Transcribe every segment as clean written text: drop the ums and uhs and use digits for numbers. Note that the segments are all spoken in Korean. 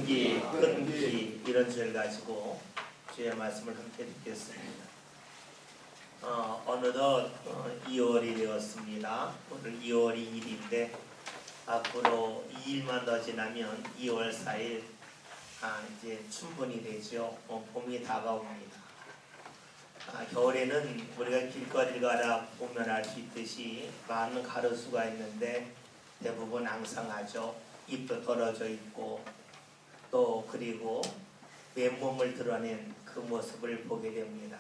끈기 이런 주제를 가지고 주의 말씀을 함께 듣겠습니다. 어느덧 2월이 되었습니다. 오늘 2월 2일인데 앞으로 2일만 더 지나면 2월 4일 이제 춘분이 되죠. 봄이 다가옵니다. 겨울에는 우리가 길거리를 가다 보면 알 수 있듯이 많은 가로수가 있는데 대부분 앙상하죠. 잎도 떨어져 있고 또 그리고 맨몸을 드러낸 그 모습을 보게 됩니다.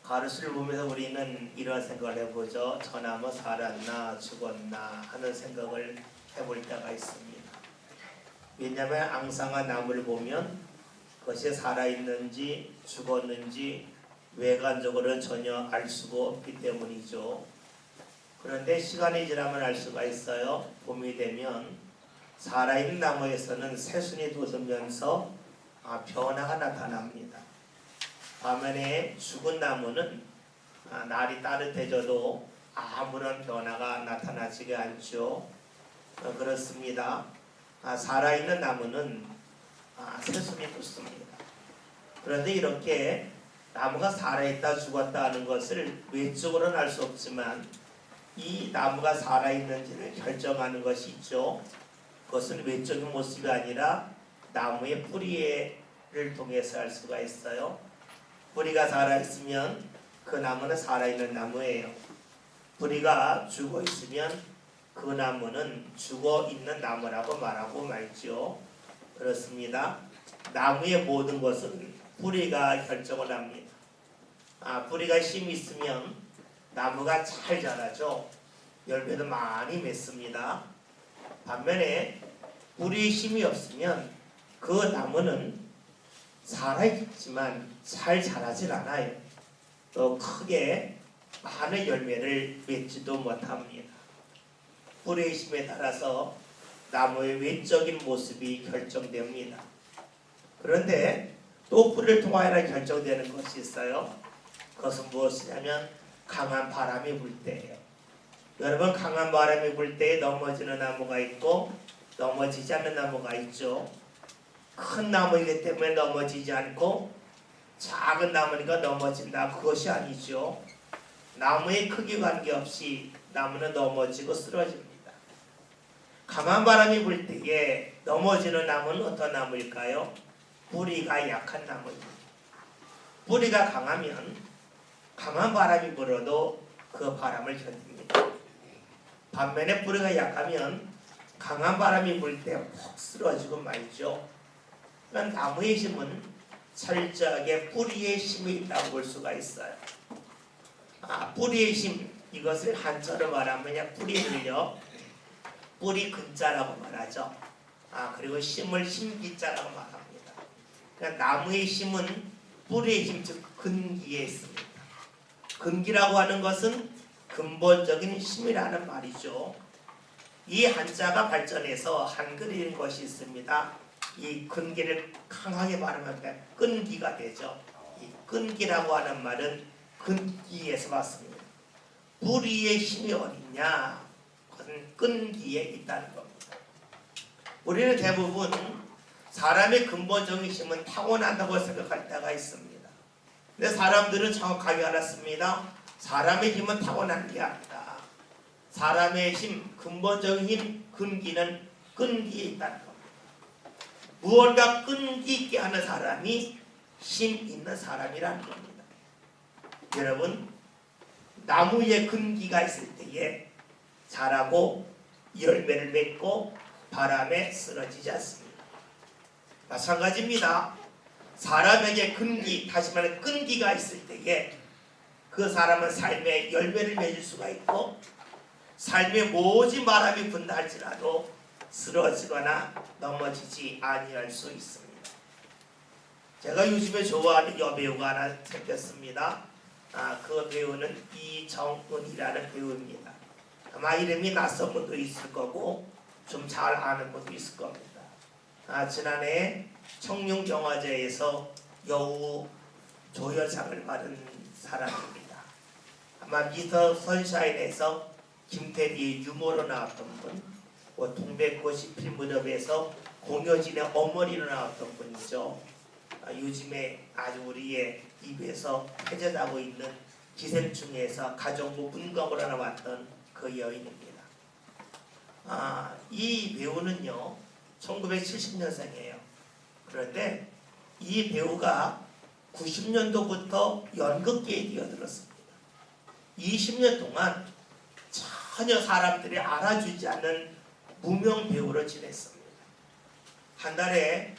가로수를 보면서 우리는 이런 생각을 해보죠. 저 나무 살았나 죽었나 하는 생각을 해볼 때가 있습니다. 왜냐하면 앙상한 나무를 보면 그것이 살아있는지 죽었는지 외관적으로는 전혀 알 수가 없기 때문이죠. 그런데 시간이 지나면 알 수가 있어요. 봄이 되면 살아있는 나무에서는 새순이 돋으면서 변화가 나타납니다. 반면에 죽은 나무는 날이 따뜻해져도 아무런 변화가 나타나지가 않죠. 그렇습니다. 살아있는 나무는 새순이 돋습니다. 그런데 이렇게 나무가 살아있다 죽었다 하는 것을 외적으로는 알 수 없지만 이 나무가 살아있는지를 결정하는 것이 있죠. 그것은 외적인 모습이 아니라 나무의 뿌리를 통해서 알 수가 있어요. 뿌리가 살아있으면 그 나무는 살아있는 나무예요. 뿌리가 죽어있으면 그 나무는 죽어있는 나무라고 말하고 말죠. 그렇습니다. 나무의 모든 것은 뿌리가 결정을 합니다. 뿌리가 힘이 있으면 나무가 잘 자라죠. 열매도 많이 맺습니다. 반면에 뿌리에 힘이 없으면 그 나무는 살아있지만 잘 자라질 않아요. 또 크게 많은 열매를 맺지도 못합니다. 뿌리의 힘에 따라서 나무의 외적인 모습이 결정됩니다. 그런데 또 뿌리를 통하여 결정되는 것이 있어요. 그것은 무엇이냐면 강한 바람이 불 때예요. 여러분, 강한 바람이 불 때 넘어지는 나무가 있고 넘어지지 않는 나무가 있죠. 큰 나무이기 때문에 넘어지지 않고 작은 나무니까 넘어진다, 그것이 아니죠. 나무의 크기 관계없이 나무는 넘어지고 쓰러집니다. 강한 바람이 불 때에 넘어지는 나무는 어떤 나무일까요? 뿌리가 약한 나무입니다. 뿌리가 강하면 강한 바람이 불어도 그 바람을 견딥니다. 반면에 뿌리가 약하면 강한 바람이 불 때 푹 쓰러지고 말죠. 그러니까 나무의 힘은 철저하게 뿌리의 힘이 있다고 볼 수가 있어요. 뿌리의 힘, 이것을 한자로 말하면 뿌리를요, 뿌리 근자라고 말하죠. 그리고 힘을 힘기자라고 말합니다. 그러니까 나무의 힘은 뿌리의 힘, 즉 근기에 있습니다. 근기라고 하는 것은 근본적인 힘이라는 말이죠. 이 한자가 발전해서 한글인 것이 있습니다. 이 근기를 강하게 말하면 끈기가 되죠. 이 끈기라고 하는 말은 근기에서 왔습니다. 뿌리의 힘이 어딨냐? 그것은 끈기에 있다는 겁니다. 우리는 대부분 사람의 근본적인 힘은 타고난다고 생각할 때가 있습니다. 근데 사람들은 정확하게 알았습니다. 사람의 힘은 타고난 게 아니다. 사람의 힘, 근본적인 힘, 근기는 끈기에 있다는 겁니다. 무언가 끈기 있게 하는 사람이 힘 있는 사람이라는 겁니다. 여러분, 나무에 근기가 있을 때에 자라고 열매를 맺고 바람에 쓰러지지 않습니다. 마찬가지입니다. 사람에게 근기, 다시 말해 끈기가 있을 때에 그 사람은 삶에 열매를 맺을 수가 있고 삶에 모진 바람이 분다 할지라도 쓰러지거나 넘어지지 아니할 수 있습니다. 제가 요즘에 좋아하는 여배우가 하나 생겼습니다. 그 배우는 이정은이라는 배우입니다. 아마 이름이 낯선 분도 있을 거고 좀 잘 아는 분도 있을 겁니다. 지난해 청룡영화제에서 여우 조연상을 받은 사람입니다. 아마 미스터 선샤인에서 김태리의 유머로 나왔던 분, 동백꽃이 필 무렵에서 공효진의 어머니로 나왔던 분이죠. 요즘에 아주 우리의 입에서 펴져나고 있는 기생충에서 가정부 문광으로 나왔던 그 여인입니다. 이 배우는요 1970년생이에요. 그런데 이 배우가 90년도부터 연극계에 뛰어들었습니다. 20년 동안 전혀 사람들이 알아주지 않는 무명 배우로 지냈습니다. 한 달에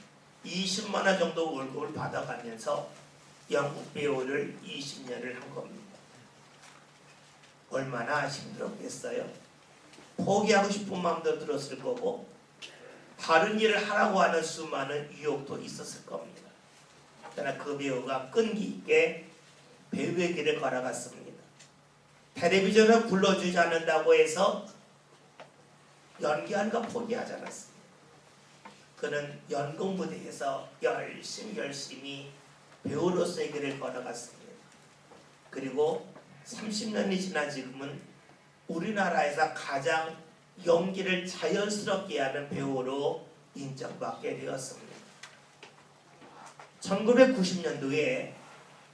20만 원 정도 월급을 받아가면서 연극 배우를 20년을 한 겁니다. 얼마나 힘들었겠어요? 포기하고 싶은 마음도 들었을 거고 다른 일을 하라고 하는 수많은 유혹도 있었을 겁니다. 그러나 그 배우가 끈기 있게 배우의 길을 걸어갔습니다. 텔레비전을 불러주지 않는다고 해서 연기하는 거 포기하지 않았습니다. 그는 연극 무대에서 열심히 배우로서의 길을 걸어갔습니다. 그리고 30년이 지난 지금은 우리나라에서 가장 연기를 자연스럽게 하는 배우로 인정받게 되었습니다. 1990년도에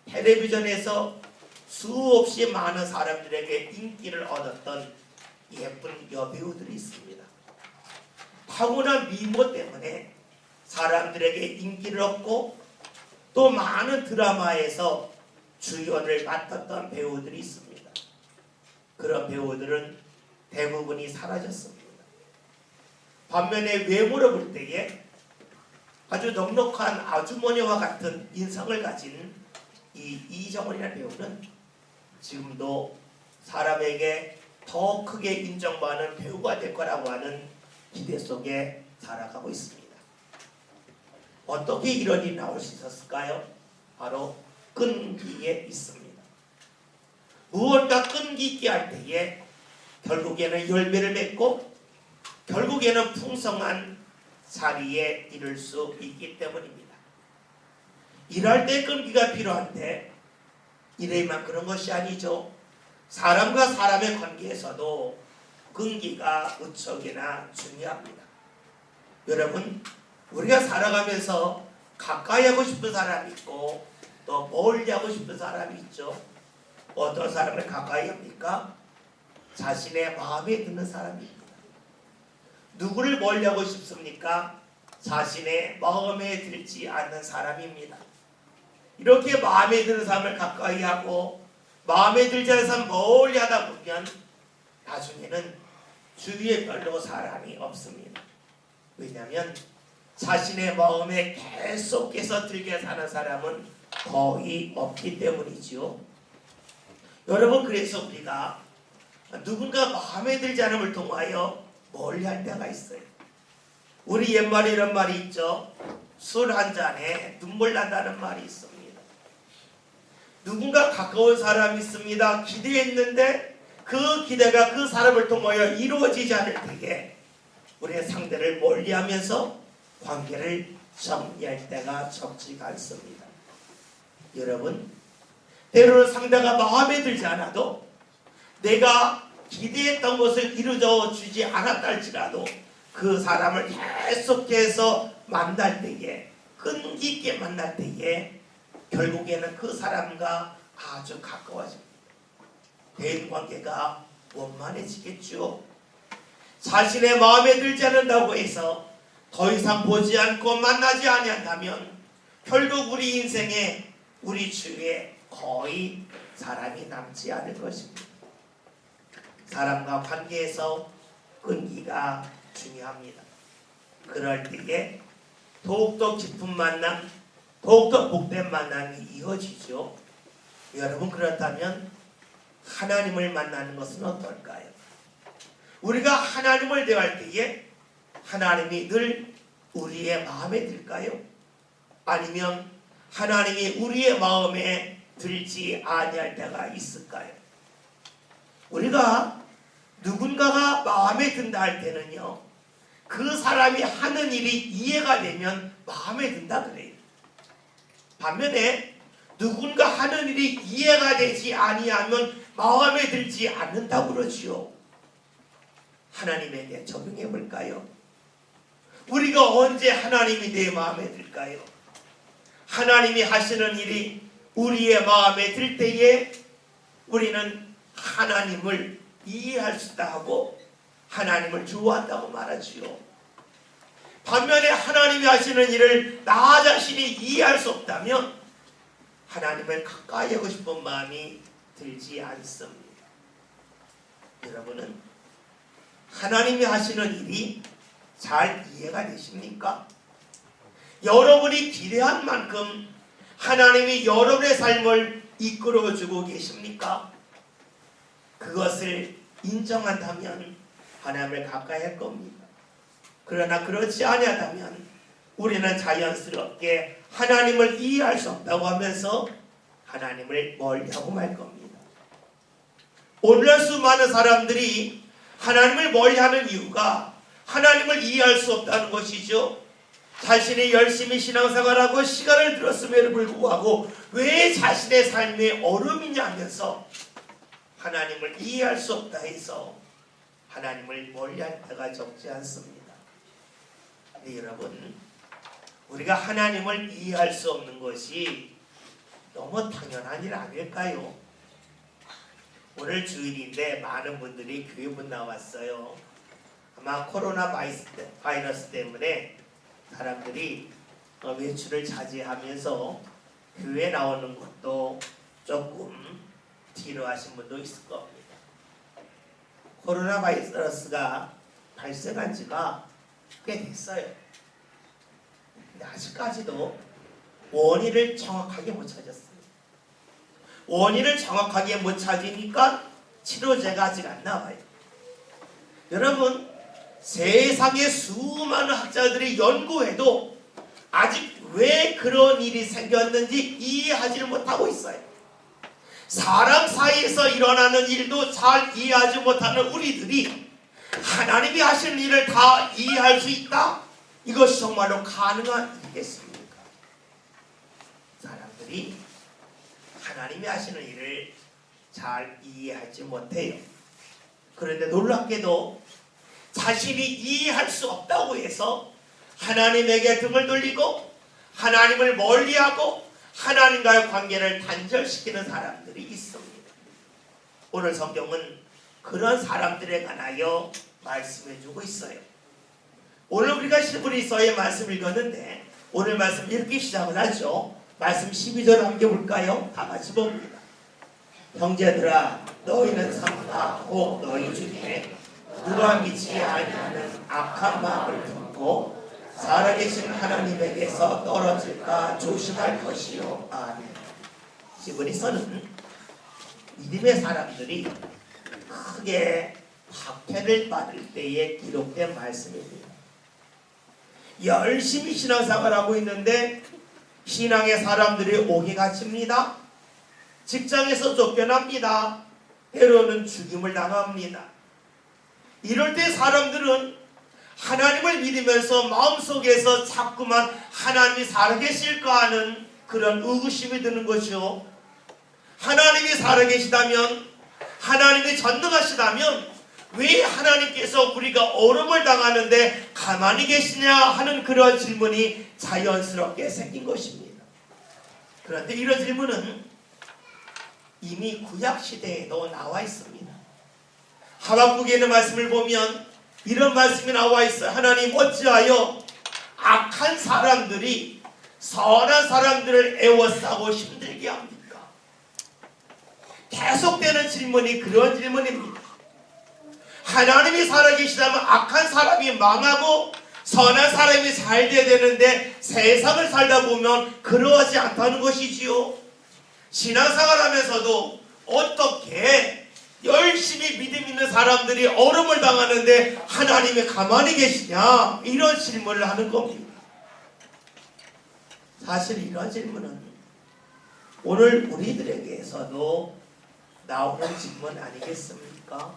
텔레비전에서 수없이 많은 사람들에게 인기를 얻었던 예쁜 여배우들이 있습니다. 타고난 미모 때문에 사람들에게 인기를 얻고 또 많은 드라마에서 주연을 맡았던 배우들이 있습니다. 그런 배우들은 대부분이 사라졌습니다. 반면에 외모로 볼 때에 아주 넉넉한 아주머니와 같은 인상을 가진 이 이정원이라는 배우는 지금도 사람에게 더 크게 인정받는 배우가 될 거라고 하는 기대 속에 살아가고 있습니다. 어떻게 이런 일이 나올 수 있었을까요? 바로 끈기에 있습니다. 무언가 끈기 있게 할 때에 결국에는 열매를 맺고 결국에는 풍성한 자리에 이를 수 있기 때문입니다. 일할 때 끈기가 필요한데 일에만 그런 것이 아니죠. 사람과 사람의 관계에서도 끈기가 무척이나 중요합니다. 여러분, 우리가 살아가면서 가까이 하고 싶은 사람이 있고 또 멀리 하고 싶은 사람이 있죠. 어떤 사람을 가까이 합니까? 자신의 마음에 드는 사람입니다. 누구를 멀리 하고 싶습니까? 자신의 마음에 들지 않는 사람입니다. 이렇게 마음에 드는 사람을 가까이 하고 마음에 들지 않는 사람 멀리 하다 보면 나중에는 주위에 별로 사람이 없습니다. 왜냐하면 자신의 마음에 계속해서 들게 사는 사람은 거의 없기 때문이지요. 여러분, 그래서 우리가 누군가 마음에 들지 않음을 통하여 멀리 할 때가 있어요. 우리 옛말에 이런 말이 있죠. 술 한 잔에 눈물 난다는 말이 있습니다. 누군가 가까운 사람이 있습니다. 기대했는데 그 기대가 그 사람을 통하여 이루어지지 않을 때에 우리의 상대를 멀리하면서 관계를 정리할 때가 적지가 않습니다. 여러분, 때로는 상대가 마음에 들지 않아도 내가 기대했던 것을 이루어 주지 않았다 할지라도 그 사람을 계속해서 만날 때에 끈기 있게 만날 때에 결국에는 그 사람과 아주 가까워집니다. 대인관계가 원만해지겠죠. 자신의 마음에 들지 않는다고 해서 더 이상 보지 않고 만나지 아니한다면 결국 우리 인생에 우리 주위에 거의 사람이 남지 않을 것입니다. 사람과 관계에서 끈기가 중요합니다. 그럴 때에 더욱더 깊은 만남, 더욱더 복된 만남이 이어지죠. 여러분, 그렇다면 하나님을 만나는 것은 어떨까요? 우리가 하나님을 대할 때에 하나님이 늘 우리의 마음에 들까요? 아니면 하나님이 우리의 마음에 들지 아니할 때가 있을까요? 우리가 누군가가 마음에 든다 할 때는요, 그 사람이 하는 일이 이해가 되면 마음에 든다 그래요. 반면에 누군가 하는 일이 이해가 되지 아니하면 마음에 들지 않는다고 그러지요. 하나님에게 적용해 볼까요? 우리가 언제 하나님이 내 마음에 들까요? 하나님이 하시는 일이 우리의 마음에 들 때에 우리는 하나님을 이해할 수 있다 하고 하나님을 좋아한다고 말하지요. 반면에 하나님이 하시는 일을 나 자신이 이해할 수 없다면 하나님을 가까이 하고 싶은 마음이 들지 않습니다. 여러분은 하나님이 하시는 일이 잘 이해가 되십니까? 여러분이 기대한 만큼 하나님이 여러분의 삶을 이끌어주고 계십니까? 그것을 인정한다면 하나님을 가까이 할 겁니다. 그러나 그렇지 아니하다면 우리는 자연스럽게 하나님을 이해할 수 없다고 하면서 하나님을 멀리하고 말 겁니다. 오늘날 수많은 사람들이 하나님을 멀리하는 이유가 하나님을 이해할 수 없다는 것이죠. 자신이 열심히 신앙생활하고 시간을 들었음에도 불구하고 왜 자신의 삶에 어려움이냐 하면서 하나님을 이해할 수 없다 해서 하나님을 멀리할 때가 적지 않습니다. 근데 여러분, 우리가 하나님을 이해할 수 없는 것이 너무 당연한 일 아닐까요? 오늘 주일인데 많은 분들이 교회 문 나왔어요. 아마 코로나 바이러스 때문에 사람들이 외출을 자제하면서 교회 나오는 것도 조금 뒤로 하신 분도 있을 겁니다. 코로나 바이러스가 발생한 지가 꽤 됐어요. 근데 아직까지도 원인을 정확하게 못 찾았어요. 원인을 정확하게 못 찾으니까 치료제가 아직 안 나와요. 여러분, 세상에 수많은 학자들이 연구해도 아직 왜 그런 일이 생겼는지 이해하지를 못하고 있어요. 사람 사이에서 일어나는 일도 잘 이해하지 못하는 우리들이 하나님이 하시는 일을 다 이해할 수 있다? 이것이 정말로 가능한 일이겠습니까? 사람들이 하나님이 하시는 일을 잘 이해하지 못해요. 그런데 놀랍게도 자신이 이해할 수 없다고 해서 하나님에게 등을 돌리고 하나님을 멀리하고 하나님과의 관계를 단절시키는 사람들이 있습니다. 오늘 성경은 그런 사람들에 관하여 말씀해주고 있어요. 오늘 우리가 히브리서의 말씀을 읽었는데 오늘 말씀 이렇게 시작을 하죠. 말씀 12절 함께 볼까요? 다 같이 봅니다. 형제들아, 너희는 삼가 곧 너희 중에 누가 믿지 아니하는 악한 마음을 품고 살아계신 하나님에게서 떨어질까 조심할 것이요. 아멘. 히브리서는 믿음의 사람들이 크게 박해를 받을 때에 기록된 말씀입니다. 열심히 신앙생활하고 있는데 신앙의 사람들이 옥에 갇힙니다. 직장에서 쫓겨납니다. 때로는 죽임을 당합니다. 이럴 때 사람들은 하나님을 믿으면서 마음속에서 자꾸만 하나님이 살아계실까 하는 그런 의구심이 드는 것이요. 하나님이 살아계시다면, 하나님이 전능하시다면 왜 하나님께서 우리가 어려움을 당하는데 가만히 계시냐 하는 그런 질문이 자연스럽게 생긴 것입니다. 그런데 이런 질문은 이미 구약시대에도 나와 있습니다. 하박국에 있는 말씀을 보면 이런 말씀이 나와 있어요. 하나님 어찌하여 악한 사람들이 선한 사람들을 애워싸고 힘들게 합니까? 계속되는 질문이 그런 질문입니다. 하나님이 살아계시다면 악한 사람이 망하고 선한 사람이 잘 돼야 되는데 세상을 살다 보면 그러하지 않다는 것이지요. 신앙생활 하면서도 어떻게 열심히 믿음 있는 사람들이 어려움을 당하는데 하나님이 가만히 계시냐? 이런 질문을 하는 겁니다. 사실 이런 질문은 오늘 우리들에게서도 나오는 질문 아니겠습니까?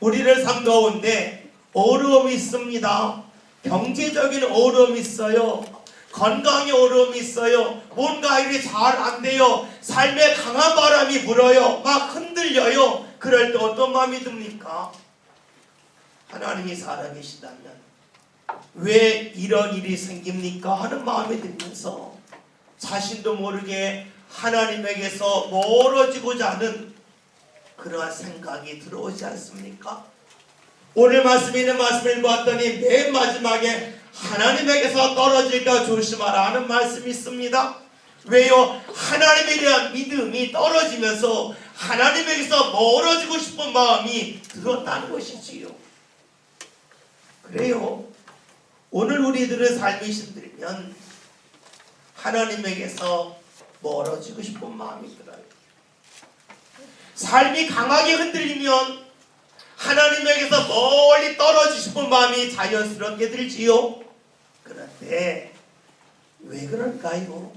우리를 삶 가운데 어려움이 있습니다. 경제적인 어려움이 있어요. 건강에 어려움이 있어요. 뭔가 일이 잘 안 돼요. 삶에 강한 바람이 불어요. 막 흔들려요. 그럴 때 어떤 마음이 듭니까? 하나님이 살아계시다면 왜 이런 일이 생깁니까? 하는 마음이 들면서 자신도 모르게 하나님에게서 멀어지고자 하는 그러한 생각이 들어오지 않습니까? 오늘 말씀에 있는 말씀을 보았더니 맨 마지막에 하나님에게서 떨어질까 조심하라 하는 말씀이 있습니다. 왜요? 하나님에 대한 믿음이 떨어지면서 하나님에게서 멀어지고 싶은 마음이 들었다는 것이지요. 그래요. 오늘 우리들의 삶이 힘들면 하나님에게서 멀어지고 싶은 마음이 들어요. 삶이 강하게 흔들리면 하나님에게서 멀리 떨어지고 싶은 마음이 자연스럽게 들지요. 그런데 왜 그럴까요?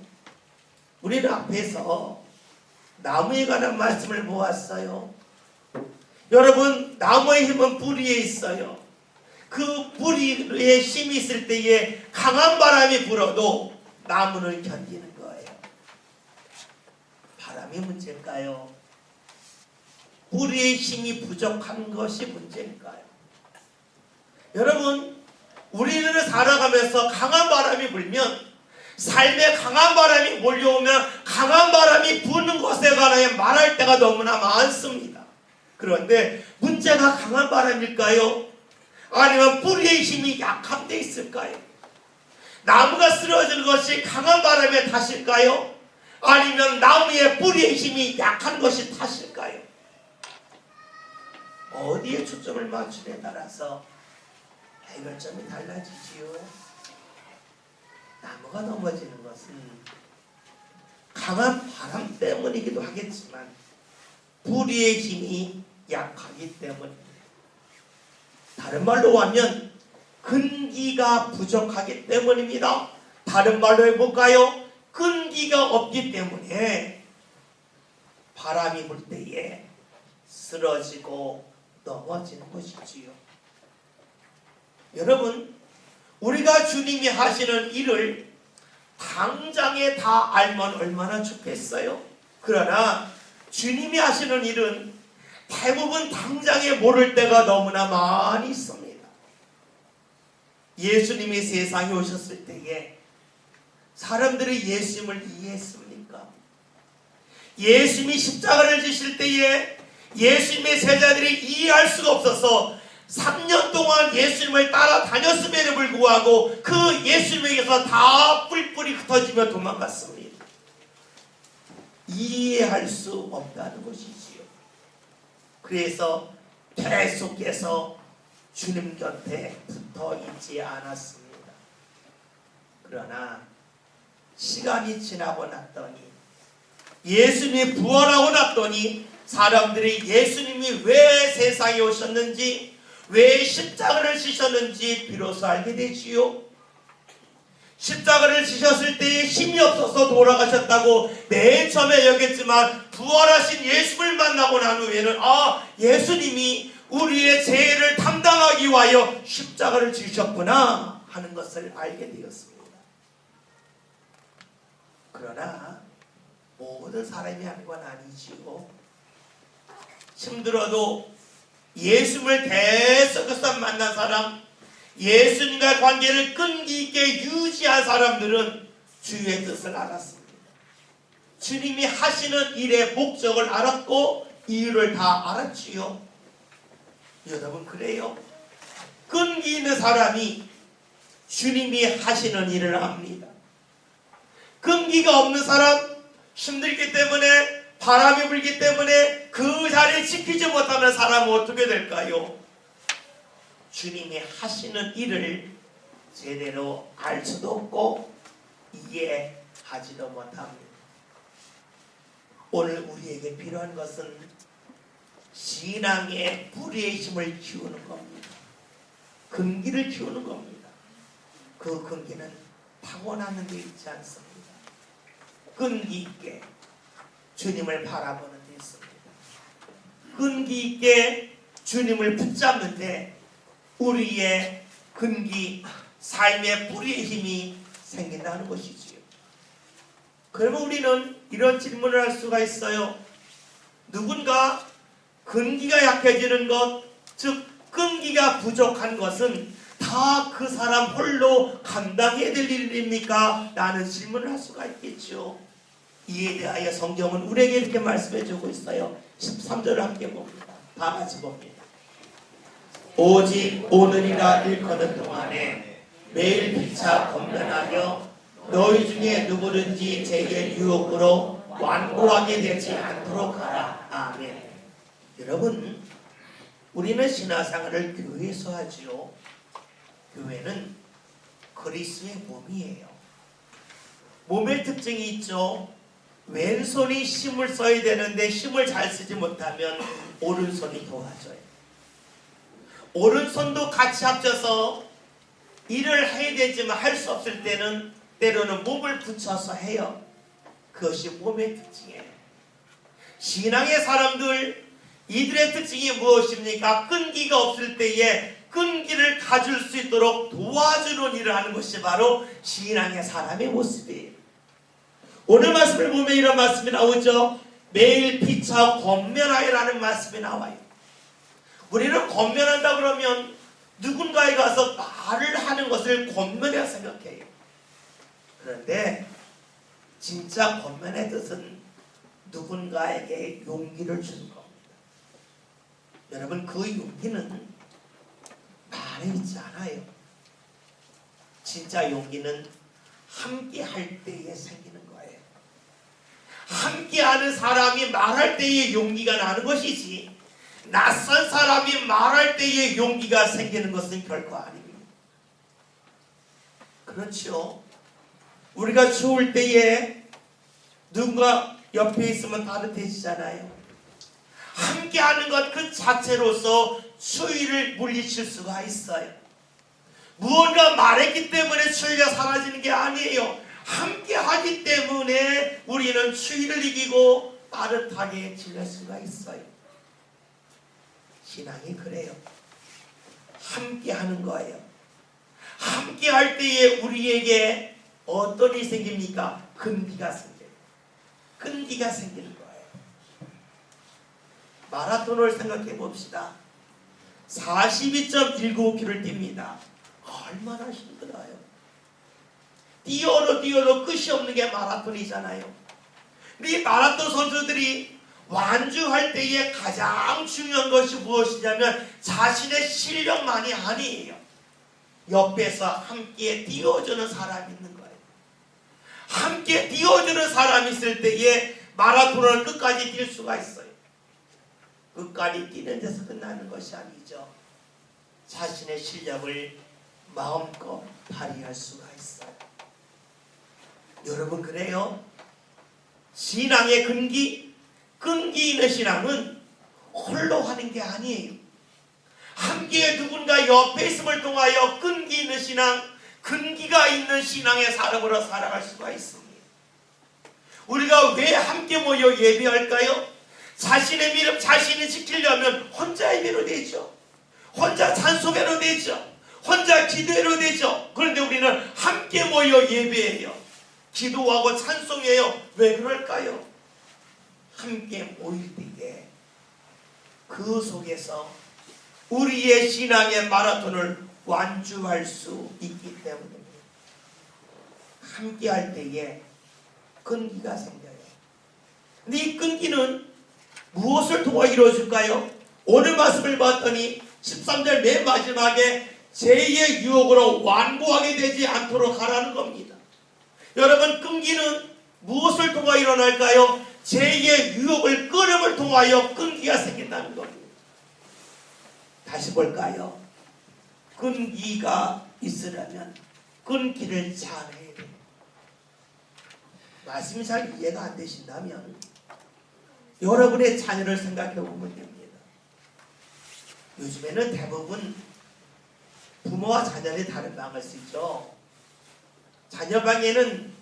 우리는 앞에서 나무에 관한 말씀을 보았어요. 여러분, 나무의 힘은 뿌리에 있어요. 그 뿌리에 힘이 있을 때에 강한 바람이 불어도 나무는 견디는 거예요. 바람이 문제일까요? 뿌리의 힘이 부족한 것이 문제일까요? 여러분, 우리는 살아가면서 강한 바람이 불면, 삶에 강한 바람이 몰려오면 강한 바람이 부는 것에 관하여 말할 때가 너무나 많습니다. 그런데 문제가 강한 바람일까요? 아니면 뿌리의 힘이 약한 데 있을까요? 나무가 쓰러질 것이 강한 바람의 탓일까요? 아니면 나무의 뿌리의 힘이 약한 것이 탓일까요? 어디에 초점을 맞추냐에 따라서 해결점이 달라지지요. 나무가 넘어지는 것은 강한 바람 때문이기도 하겠지만 뿌리의 힘이 약하기 때문입니다. 다른 말로 하면 끈기가 부족하기 때문입니다. 다른 말로 해볼까요? 끈기가 없기 때문에 바람이 불 때에 쓰러지고 넘어지는 것이지요. 여러분, 우리가 주님이 하시는 일을 당장에 다 알면 얼마나 좋겠어요. 그러나 주님이 하시는 일은 대부분 당장에 모를 때가 너무나 많이 있습니다. 예수님이 세상에 오셨을 때에 사람들이 예수님을 이해했습니까? 예수님이 십자가를 지실 때에 예수님의 제자들이 이해할 수가 없어서 3년 동안 예수님을 따라다녔음에도 불구하고 그 예수님에게서 다 뿔뿔이 흩어지며 도망갔습니다. 이해할 수 없다는 것이지요. 그래서 계속해서 주님 곁에 붙어 있지 않았습니다. 그러나 시간이 지나고 났더니 예수님이 부활하고 났더니 사람들이 예수님이 왜 세상에 오셨는지 왜 십자가를 지셨는지 비로소 알게 되지요. 십자가를 지셨을 때에 힘이 없어서 돌아가셨다고 맨 처음에 여겼지만 부활하신 예수를 만나고 난 후에는 예수님이 우리의 죄를 담당하기 위하여 십자가를 지셨구나 하는 것을 알게 되었습니다. 그러나 모든 사람이 하는 건 아니지요. 힘들어도 예수님을 계속해서 만난 사람, 예수님과 관계를 끈기 있게 유지한 사람들은 주의 뜻을 알았습니다. 주님이 하시는 일의 목적을 알았고 이유를 다 알았지요. 여러분, 그래요. 끈기 있는 사람이 주님이 하시는 일을 압니다. 끈기가 없는 사람, 힘들기 때문에 바람이 불기 때문에 그 자리에 지키지 못하는 사람은 어떻게 될까요? 주님이 하시는 일을 제대로 알 수도 없고 이해하지도 못합니다. 오늘 우리에게 필요한 것은 신앙의 뿌리의 힘을 키우는 겁니다. 근기를 키우는 겁니다. 그 근기는 타고나는 데 있지 않습니다. 끈기 있게 주님을 바라보는 데 있습니다. 끈기 있게 주님을 붙잡는데 우리의 근기, 삶의 뿌리의 힘이 생긴다는 것이지요. 그러면 우리는 이런 질문을 할 수가 있어요. 누군가 근기가 약해지는 것, 즉 끈기가 부족한 것은 다 다 그 사람 홀로 감당해야 될 일입니까? 라는 질문을 할 수가 있겠죠. 이에 대하여 성경은 우리에게 이렇게 말씀해 주고 있어요. 13절을 함께 봅니다. 다 같이 봅니다. 오직 오늘이라 일컫는 동안에 매일 피차 권면하며 너희 중에 누구든지 제게 유혹으로 완고하게 되지 않도록 하라. 아멘. 여러분, 우리는 신앙생활을 교회에서 하지요. 교회는 그리스도의 몸이에요. 몸의 특징이 있죠. 왼손이 힘을 써야 되는데 힘을 잘 쓰지 못하면 오른손이 도와줘요. 오른손도 같이 합쳐서 일을 해야 되지만 할 수 없을 때는 때로는 몸을 붙여서 해요. 그것이 몸의 특징이에요. 신앙의 사람들, 이들의 특징이 무엇입니까? 끈기가 없을 때에 끈기를 가질 수 있도록 도와주는 일을 하는 것이 바로 신앙의 사람의 모습이에요. 오늘 말씀을 보면 이런 말씀이 나오죠. 매일 피차 권면하여라는 말씀이 나와요. 우리는 권면한다 그러면 누군가에 가서 말을 하는 것을 권면이라 생각해요. 그런데 진짜 권면의 뜻은 누군가에게 용기를 주는 겁니다. 여러분, 그 용기는 말에 있지 않아요. 진짜 용기는 함께 할 때에 생기는 거예요. 함께 하는 사람이 말할 때에 용기가 나는 것이지, 낯선 사람이 말할 때에 용기가 생기는 것은 결코 아닙니다. 그렇죠. 우리가 추울 때에 누군가 옆에 있으면 따뜻해지잖아요. 함께 하는 것 그 자체로서 추위를 물리칠 수가 있어요. 무언가 말했기 때문에 추위가 사라지는 게 아니에요. 함께 하기 때문에 우리는 추위를 이기고 따뜻하게 지낼 수가 있어요. 신앙이 그래요. 함께 하는 거예요. 함께 할 때에 우리에게 어떤 일이 생깁니까? 끈기가 생겨요. 끈기가 생기는 거예요. 마라톤을 생각해 봅시다. 42.195km를 뜁니다. 얼마나 힘들어요. 뛰어도 끝이 없는 게 마라톤이잖아요. 이 마라톤 선수들이 완주할 때에 가장 중요한 것이 무엇이냐면 자신의 실력만이 아니에요. 옆에서 함께 뛰어주는 사람이 있는 거예요. 함께 뛰어주는 사람이 있을 때에 마라톤을 끝까지 뛸 수가 있어요. 끝까지 뛰는 데서 끝나는 것이 아니죠. 자신의 실력을 마음껏 발휘할 수가 있어요. 여러분, 그래요? 신앙의 끈기 있는 신앙은 홀로 하는 게 아니에요. 함께 누군가 옆에 있음을 통하여 끈기 있는 신앙, 근기가 있는 신앙의 사람으로 살아갈 수가 있습니다. 우리가 왜 함께 모여 예배할까요? 자신의 믿음 자신이 지키려면 혼자 예배로 되죠. 혼자 찬송해로 되죠. 혼자 기도해로 되죠. 그런데 우리는 함께 모여 예배해요. 기도하고 찬송해요. 왜 그럴까요? 함께 모일 때에 그 속에서 우리의 신앙의 마라톤을 완주할 수 있기 때문입니다. 함께 할 때에 끈기가 생겨요. 근데 이 끈기는 무엇을 통해 이루어질까요? 오늘 말씀을 봤더니 13절 맨 마지막에 제2의 유혹으로 완고하게 되지 않도록 하라는 겁니다. 여러분, 끈기는 무엇을 통해 일어날까요? 제2의 유혹을 끊음을 통하여 끈기가 생긴다는 겁니다. 다시 볼까요? 끈기가 있으려면 끈기를 잘 해야 돼요. 말씀이 잘 이해가 안 되신다면 여러분의 자녀를 생각해 보면 됩니다. 요즘에는 대부분 부모와 자녀의 다른 방을 쓰죠. 자녀 방에는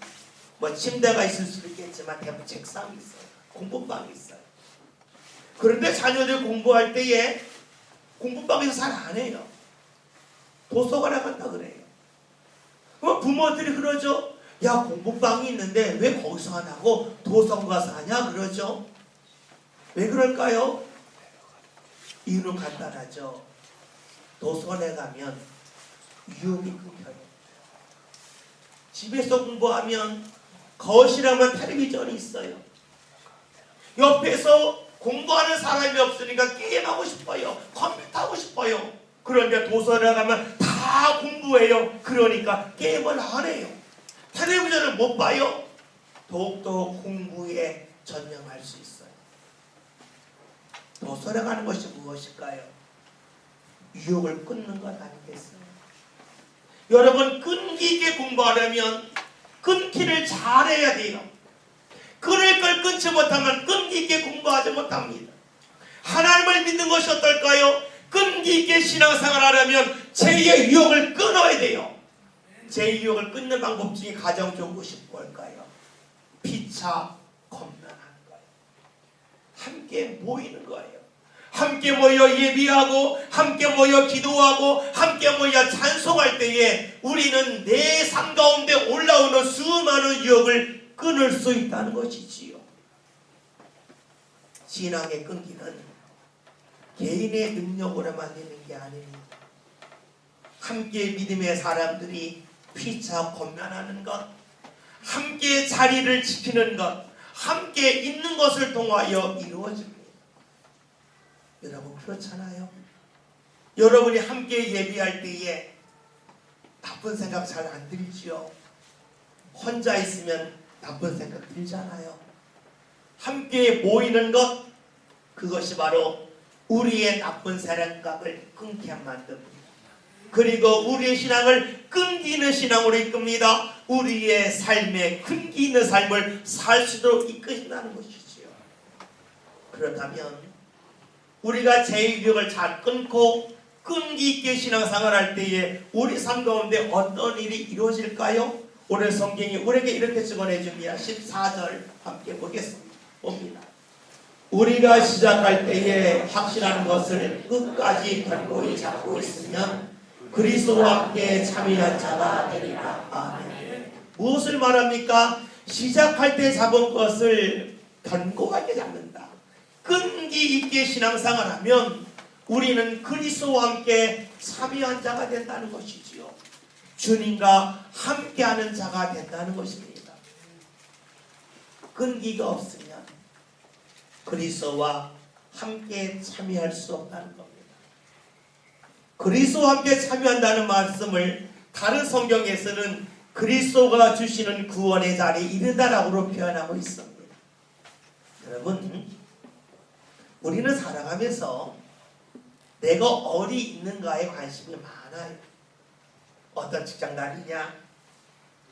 뭐 침대가 있을 수도 있겠지만 대부분 책상이 있어요. 공부방이 있어요. 그런데 자녀들 공부할 때에 공부방에서 잘 안 해요. 도서관에 간다 그래요. 그럼 부모들이 그러죠. 야, 공부방이 있는데 왜 거기서 안 하고 도서관 가서 하냐 그러죠. 왜 그럴까요? 이유는 간단하죠. 도서관에 가면 유혹이 끊겨요. 집에서 공부하면 거실하면 텔레비전이 있어요. 옆에서 공부하는 사람이 없으니까 게임하고 싶어요. 컴퓨터 하고 싶어요. 그런데 도서관에 가면 다 공부해요. 그러니까 게임을 안 해요. 텔레비전을 못 봐요. 더욱더 공부에 전념할 수 있어요. 도서관에 가는 것이 무엇일까요? 유혹을 끊는 것 아니겠어요? 여러분, 끈기 있게 공부하려면 끊기를 잘해야 돼요. 끊을 걸 끊지 못하면 끈기 있게 공부하지 못합니다. 하나님을 믿는 것이 어떨까요? 끈기 있게 신앙생활 하려면 제2의 유혹을 끊어야 돼요. 제2의 유혹을 끊는 방법 중에 가장 좋은 것이 뭘까요? 피차 건면하는 거예요. 함께 모이는 거예요. 함께 모여 예비하고 함께 모여 기도하고 함께 모여 찬송할 때에 우리는 내 삶 가운데 올라오는 수많은 유혹을 끊을 수 있다는 것이지요. 신앙의 끈기는 개인의 능력으로만 되는 게 아닙니다. 함께 믿음의 사람들이 피차 권면하는 것, 함께 자리를 지키는 것, 함께 있는 것을 통하여 이루어집니다. 여러분, 그렇잖아요. 여러분이 함께 예비할 때에 나쁜 생각 잘 안 들지요. 혼자 있으면 나쁜 생각 들잖아요. 함께 모이는 것, 그것이 바로 우리의 나쁜 생각을 끊게 만듭니다. 그리고 우리의 신앙을 끈기 있는 신앙으로 이끕니다. 우리의 삶에 끈기 있는 삶을 살 수 있도록 이끄신다는 것이지요. 그렇다면 우리가 제2의 유혹을 잘 끊고 끈기 있게 신앙생활할 때에 우리 삶 가운데 어떤 일이 이루어질까요? 오늘 성경이 우리에게 이렇게 증언해 줍니다. 14절 함께 봅니다. 우리가 시작할 때에 확신하는 것을 끝까지 견고히 잡고 있으면 그리스도와 함께 참여한 자가 되리라. 아멘. 무엇을 말합니까? 시작할 때 잡은 것을 견고하게 잡는다. 끈기 있게 신앙생활하면 우리는 그리스도와 함께 참여한 자가 된다는 것이지요. 주님과 함께하는 자가 된다는 것입니다. 끈기가 없으면 그리스도와 함께 참여할 수 없다는 겁니다. 그리스도와 함께 참여한다는 말씀을 다른 성경에서는 그리스도가 주시는 구원의 자리에 이르다라고 표현하고 있습니다. 여러분, 우리는 살아가면서 내가 어디 있는가에 관심이 많아요. 어떤 직장 다니냐,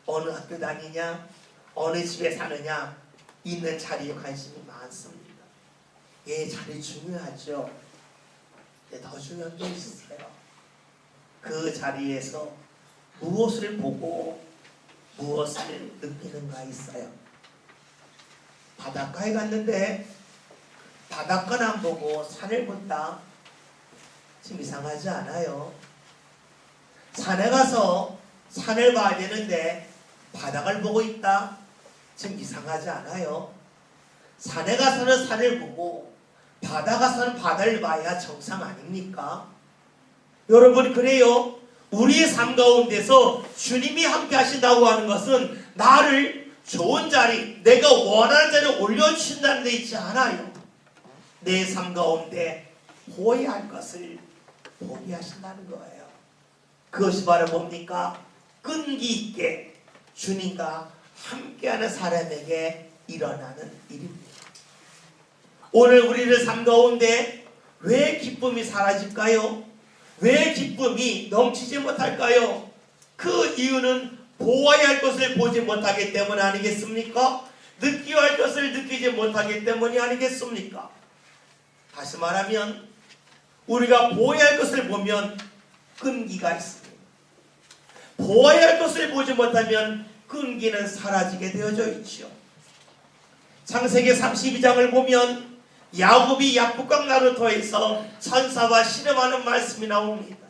어느 학교 다니냐, 어느 집에 사느냐, 있는 자리에 관심이 많습니다. 예, 자리 중요하죠. 더 중요한 게 있어요. 그 자리에서 무엇을 보고 무엇을 느끼는가 있어요. 바닷가에 갔는데 바닷가는 안 보고 산을 본다. 좀 이상하지 않아요? 산에 가서 산을 봐야 되는데 바닥을 보고 있다. 좀 이상하지 않아요? 산에 가서는 산을 보고 바다 가서는 바다를 봐야 정상 아닙니까? 여러분, 그래요. 우리의 삶 가운데서 주님이 함께 하신다고 하는 것은 나를 좋은 자리, 내가 원하는 자리에 올려주신다는 데 있지 않아요. 내 삶 가운데 포기할 것을 포기하신다는 거예요. 그것이 바로 뭡니까? 끈기 있게 주님과 함께하는 사람에게 일어나는 일입니다. 오늘 우리를 삶 가운데 왜 기쁨이 사라질까요? 왜 기쁨이 넘치지 못할까요? 그 이유는 보아야 할 것을 보지 못하기 때문 아니겠습니까? 느껴야 할 것을 느끼지 못하기 때문이 아니겠습니까? 다시 말하면 우리가 보아야 할 것을 보면 끈기가 있습니다. 보아야 할 것을 보지 못하면 끈기는 사라지게 되어져 있죠. 창세기 32장을 보면 야곱이 약북강 나루터에서 천사와 씨름하는 말씀이 나옵니다.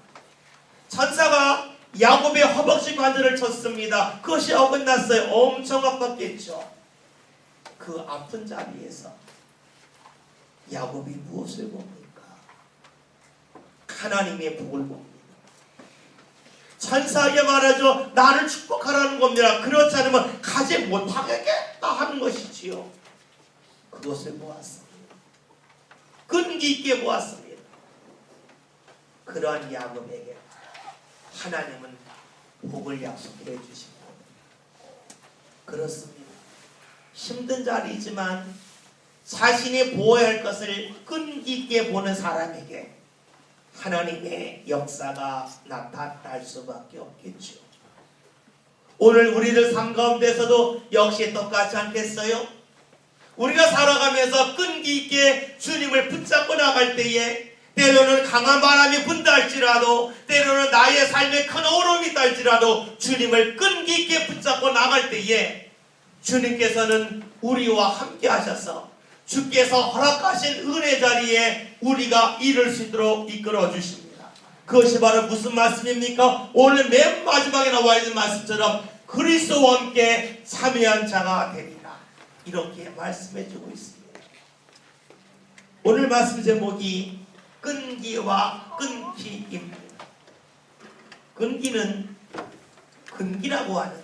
천사가 야곱의 허벅지 관절을 쳤습니다. 그것이 어긋났어요. 엄청 아팠겠죠. 그 아픈 자리에서 야곱이 무엇을 봅니까? 하나님의 복을 봅니다. 천사에게 말하죠. 나를 축복하라는 겁니다. 그렇지 않으면 가지 못하겠다 하는 것이지요. 그것을 보았습니다. 끈기 있게 보았습니다. 그러한 야곱에게 하나님은 복을 약속해 주십니다. 그렇습니다. 힘든 자리지만 자신이 보호해야 할 것을 끈기 있게 보는 사람에게 하나님의 역사가 나타날 수밖에 없겠죠. 오늘 우리들 삶 가운데서도 역시 똑같지 않겠어요? 우리가 살아가면서 끈기 있게 주님을 붙잡고 나갈 때에 때로는 강한 바람이 분다 할지라도 때로는 나의 삶에 큰 어려움이 있다 할지라도 주님을 끈기 있게 붙잡고 나갈 때에 주님께서는 우리와 함께 하셔서 주께서 허락하신 은혜 자리에 우리가 이룰 수 있도록 이끌어 주십니다. 그것이 바로 무슨 말씀입니까? 오늘 맨 마지막에 나와 있는 말씀처럼 그리스도와 함께 참여한 자가 되리라. 이렇게 말씀해 주고 있습니다. 오늘 말씀 제목이 끈기와 끈기입니다. 끈기는 근기라고 하는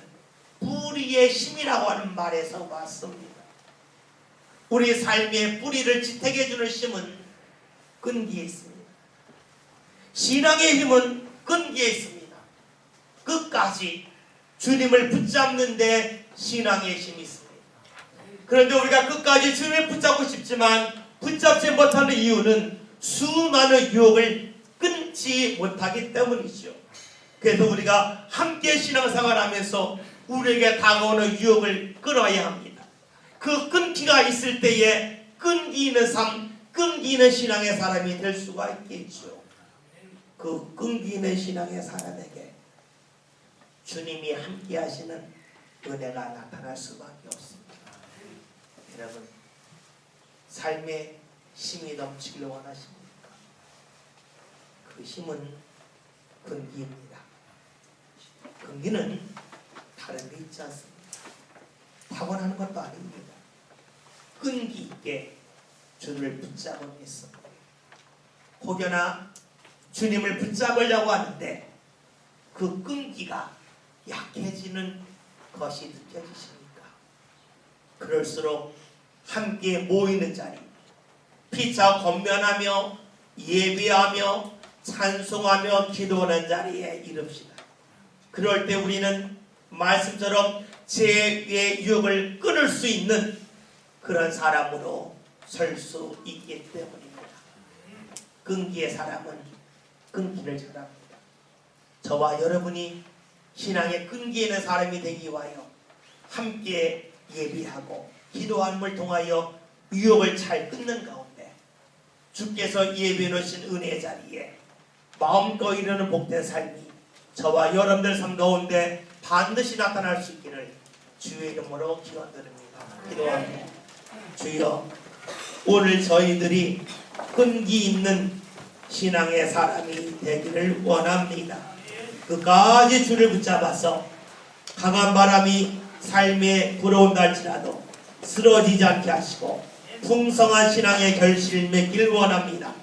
뿌리의 힘이라고 하는 말에서 왔습니다. 우리 삶의 뿌리를 지탱해 주는 힘은 끈기에 있습니다. 신앙의 힘은 끈기에 있습니다. 끝까지 주님을 붙잡는 데 신앙의 힘이 있습니다. 그런데 우리가 끝까지 주님을 붙잡고 싶지만 붙잡지 못하는 이유는 수많은 유혹을 끊지 못하기 때문이죠. 그래서 우리가 함께 신앙생활하면서 우리에게 다가오는 유혹을 끊어야 합니다. 그 끈기가 있을 때에 끈기 있는 삶, 끈기 있는 신앙의 사람이 될 수가 있겠죠. 그 끈기 있는 신앙의 사람에게 주님이 함께 하시는 은혜가 나타날 수밖에 없습니다. 여러분, 삶에 힘이 넘치길 원하십니까? 그 힘은 끈기입니다. 끈기는 다른 게 있지 않습니다. 타고나는 것도 아닙니다. 끈기 있게 주님을 붙잡으겠습니다. 혹여나 주님을 붙잡으려고 하는데 그 끈기가 약해지는 것이 느껴지십니까? 그럴수록 함께 모이는 자리, 피차 권면하며 예배하며 찬송하며 기도하는 자리에 이릅시다. 그럴 때 우리는 말씀처럼 죄의 유혹을 끊을 수 있는 그런 사람으로 설 수 있기 때문입니다. 끈기의 사람은 끈기를 잘합니다. 저와 여러분이 신앙의 끈기 있는 사람이 되기 위하여 함께 예비하고 기도함을 통하여 유혹을 잘 끊는 가운데 주께서 예비해 놓으신 은혜의 자리에 마음껏 이루는 복된 삶이 저와 여러분들 삶 가운데 반드시 나타날 수 있기를 주의 이름으로 기원드립니다. 기도합니다. 주여, 오늘 저희들이 끈기 있는 신앙의 사람이 되기를 원합니다. 끝까지 주를 붙잡아서 강한 바람이 삶에 불어온다 할지라도 쓰러지지 않게 하시고 풍성한 신앙의 결실을 맺기를 원합니다.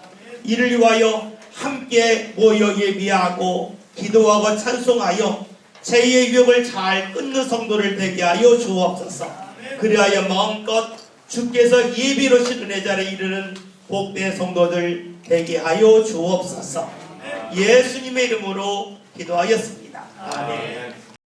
이를 위하여 함께 모여 예비하고 기도하고 찬송하여 죄의 유혹을 잘 끊는 성도를 되게 하여 주옵소서. 그리하여 마음껏 주께서 예비로신 은혜 자리에 이르는 복된 성도들 되게 하여 주옵소서. 예수님의 이름으로 기도하였습니다. 아멘.